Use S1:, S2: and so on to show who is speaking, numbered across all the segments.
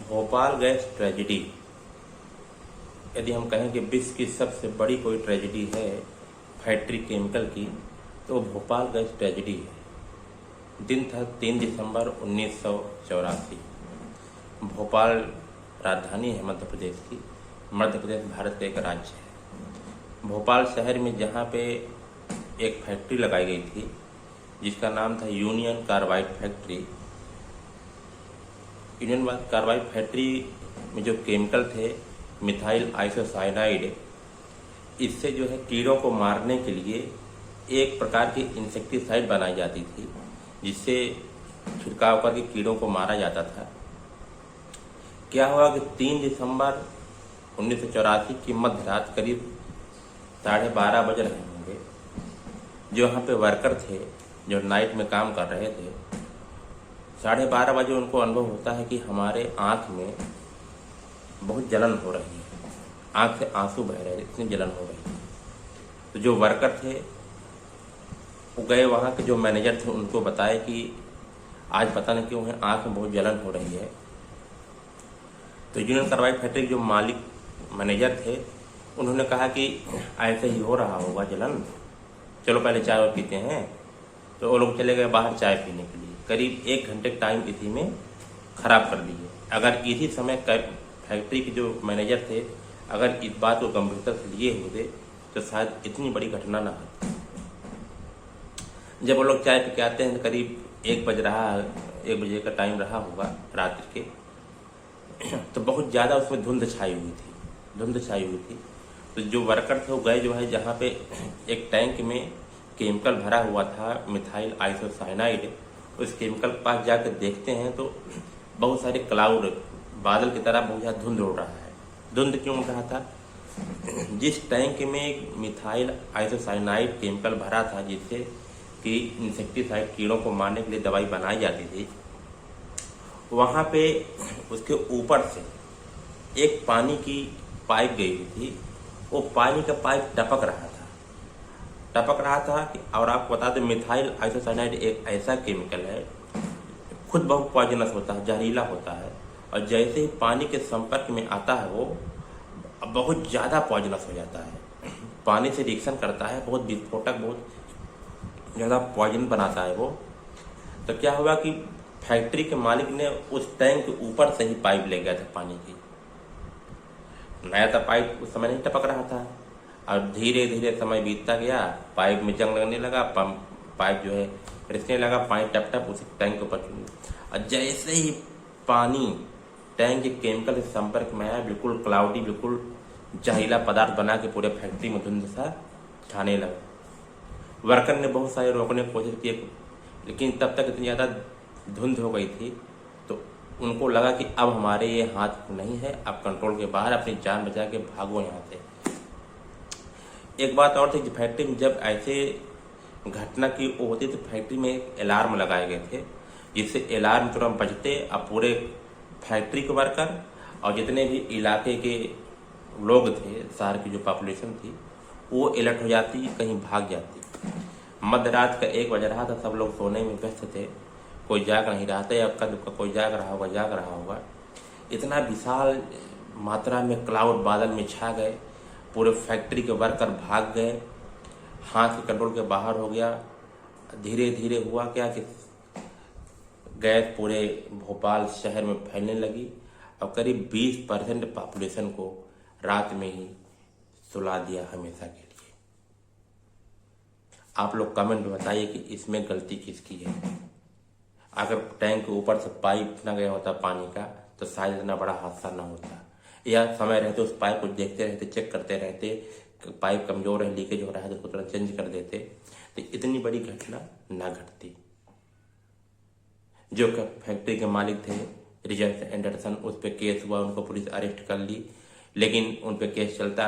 S1: Bhopal gas tragedy, यदि हम कहें कि विश्व की सबसे बड़ी कोई ट्रेजिडी है फैक्ट्री केमिकल की, तो भोपाल गैस ट्रेजिडी है। दिन था 3 दिसंबर 1984। भोपाल राजधानी है मध्य प्रदेश की। मध्य प्रदेश भारत का एक राज्य है। भोपाल शहर में जहाँ पे एक फैक्ट्री लगाई गई थी जिसका नाम था union carbide factory. Union carbide factory में जो केमिकल थे मिथाइल आइसोसाइनाइड, इससे जो है कीड़ों को मारने के लिए एक प्रकार की इंसेक्टिसाइड बनाई जाती थी जिससे छिड़काव करके कीड़ों को मारा जाता था। क्या हुआ कि 3 दिसंबर 1984 की मध्य रात करीब 12:30 बज रहे होंगे, जो यहाँ पे वर्कर थे जो नाइट में काम कर रहे थे, 12:30 बजे उनको अनुभव होता है कि हमारे आँख में बहुत जलन हो रही है, आँख से आंसू बह रहे हैं, इतनी जलन हो रही है। तो जो वर्कर थे वो गए, वहाँ के जो मैनेजर थे उनको बताए कि आज पता नहीं क्यों है आँख में बहुत जलन हो रही है। तो यूनियन कार्बाइड फैक्ट्री के जो मालिक मैनेजर थे उन्होंने कहा कि ऐसे ही हो रहा होगा जलन, चलो पहले चाय पीते हैं। तो वो लोग चले गए बाहर चाय पीने के लिए। करीब 1 घंटे टाइम इसी में खराब कर दिए। अगर इसी समय फैक्ट्री के जो मैनेजर थे अगर इस बात को गंभीरता से लिए होते तो शायद इतनी बड़ी घटना ना होती। जब वो लोग चाय पी के आते हैं तो करीब 1 बजे का टाइम रहा होगा रात्रि के। तो बहुत ज़्यादा उसमें धुंध छाई हुई थी। तो जो वर्कर थे वो गए जो है जहाँ पे एक टैंक में केमिकल भरा हुआ था मिथाइल आइसोसाइनाइड, उस केमिकल के पास जाकर देखते हैं तो बहुत सारे क्लाउड, बादल की तरह बहुत ज़्यादा धुंध उड़ रहा है। धुंध क्यों उड़ रहा था? जिस टैंक में मिथाइल आइसोसाइनाइड केमिकल भरा था जिससे कि इंसेक्टिसाइड कीड़ों को मारने के लिए दवाई बनाई जाती थी, वहाँ पे उसके ऊपर से एक पानी की पाइप गई हुई थी। वो पानी का पाइप टपक रहा था कि, और आपको बता दें मिथाइल आइसोसाइनाइड एक ऐसा केमिकल है, खुद बहुत पॉइजनस होता है, जहरीला होता है, और जैसे ही पानी के संपर्क में आता है वो बहुत ज़्यादा पॉइजनस हो जाता है। पानी से रिएक्शन करता है, बहुत विस्फोटक, बहुत ज़्यादा पॉइजन बनाता है वो। तो क्या हुआ कि फैक्ट्री के मालिक ने उस टैंक के ऊपर से ही पाइप ले गया था पानी की। नया था पाइप, उस समय नहीं टपक रहा था, और धीरे धीरे समय बीतता गया, पाइप में जंग लगने लगा, पाइप जो है रिसने लगा, पानी टप टप उस टैंक के ऊपर। और जैसे ही पानी टैंक के केमिकल के संपर्क में आया, बिल्कुल क्लाउडी, बिल्कुल जहरीला पदार्थ बना के पूरे फैक्ट्री में धुंध सा छाने लगा। वर्कर ने बहुत सारे रोकने की कोशिश की, लेकिन तब तक इतनी ज़्यादा धुंध हो गई थी तो उनको लगा कि अब हमारे ये हाथ नहीं है, अब कंट्रोल के बाहर, अपनी जान बचा के भागो यहाँ से। एक बात और थी कि फैक्ट्री में जब ऐसे घटना की होती तो फैक्ट्री में एक अलार्म लगाए गए थे जिससे अलार्म तुरंत बजते और पूरे फैक्ट्री के वर्कर और जितने भी इलाके के लोग थे, शहर की जो पॉपुलेशन थी, वो अलर्ट हो जाती, कहीं भाग जाती। मध्य रात का 1 बज रहा था, सब लोग सोने में व्यस्त थे, कोई जाग नहीं रहा था, अब का कोई जाग रहा होगा। इतना विशाल मात्रा में क्लाउड बादल में छा गए, पूरे फैक्ट्री के वर्कर भाग गए, हाथ के कंट्रोल के बाहर हो गया। धीरे धीरे हुआ क्या कि गैस पूरे भोपाल शहर में फैलने लगी और करीब 20% पॉपुलेशन को रात में ही सुला दिया हमेशा के लिए। आप लोग कमेंट में बताइए कि इसमें गलती किसकी है। अगर टैंक के ऊपर से पाइप न गया होता पानी का तो शायद इतना बड़ा हादसा ना होता, या समय रहते उस पाइप को देखते रहते, चेक करते रहते, पाइप कमजोर है, लीकेज हो रहा है तो उसको तुरंत चेंज कर देते, तो इतनी बड़ी घटना ना घटती। जो फैक्ट्री के मालिक थे रिचर्ड एंडरसन, उस पर केस हुआ, उनको पुलिस अरेस्ट कर ली, लेकिन उन पर केस चलता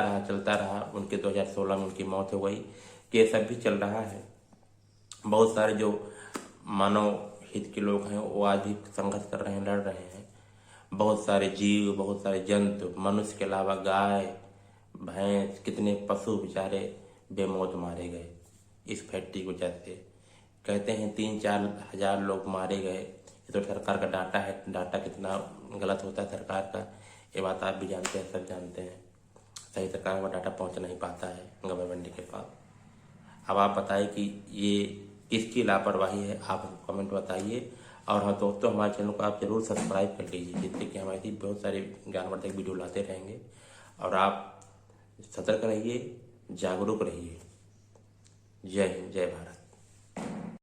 S1: रहा। उनके 2016 में उनकी मौत हो गई। केस अब भी चल रहा है। बहुत सारे जो मानव हित के लोग हैं वो आज भी संघर्ष कर रहे हैं, लड़ रहे हैं। बहुत सारे जीव, बहुत सारे जंतु, मनुष्य के अलावा गाय, भैंस, कितने पशु बेचारे बेमौत मारे गए इस फैक्ट्री की वजह से। कहते हैं 3-4 हजार लोग मारे गए ये तो सरकार का डाटा है, डाटा कितना गलत होता है सरकार का, ये बात आप भी जानते हैं, सब जानते हैं। सही सरकार का डाटा पहुंच नहीं पाता है गवर्नमेंट के पास। अब आप बताइए कि ये किसकी लापरवाही है, आप कमेंट बताइए। और हाँ दोस्तों, हमारे चैनल को आप जरूर सब्सक्राइब कर लीजिए, जिससे कि हमारी बहुत सारे ज्ञानवर्धक वीडियो लाते रहेंगे। और आप सतर्क रहिए, जागरूक रहिए। जय हिंद, जय भारत।